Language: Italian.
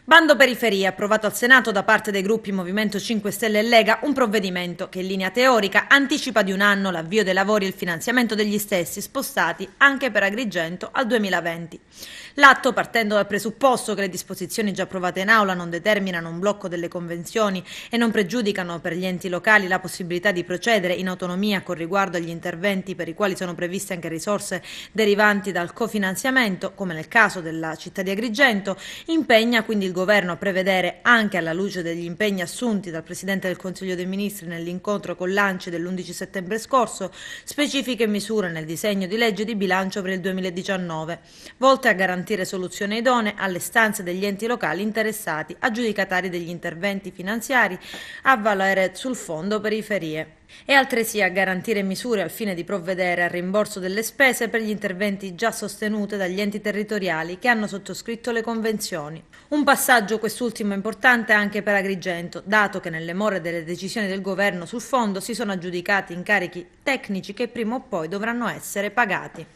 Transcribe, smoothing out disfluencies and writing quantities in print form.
Bando periferie, approvato al Senato da parte dei gruppi Movimento 5 Stelle e Lega, un provvedimento che in linea teorica anticipa di un anno l'avvio dei lavori e il finanziamento degli stessi, spostati anche per Agrigento al 2020. L'atto, partendo dal presupposto che le disposizioni già approvate in aula non determinano un blocco delle convenzioni e non pregiudicano per gli enti locali la possibilità di procedere in autonomia con riguardo agli interventi per i quali sono previste anche risorse derivanti dal cofinanziamento, come nel caso della città di Agrigento, impegna quindi il Governo a prevedere, anche alla luce degli impegni assunti dal Presidente del Consiglio dei Ministri nell'incontro con l'ANCI dell'11 settembre scorso, specifiche misure nel disegno di legge di bilancio per il 2019, volte a garantire soluzioni idonee alle istanze degli enti locali interessati, aggiudicatari degli interventi finanziari a valere sul Fondo Periferie, e altresì a garantire misure al fine di provvedere al rimborso delle spese per gli interventi già sostenute dagli enti territoriali che hanno sottoscritto le convenzioni. Un passaggio quest'ultimo importante anche per Agrigento, dato che nelle more delle decisioni del governo sul fondo si sono aggiudicati incarichi tecnici che prima o poi dovranno essere pagati.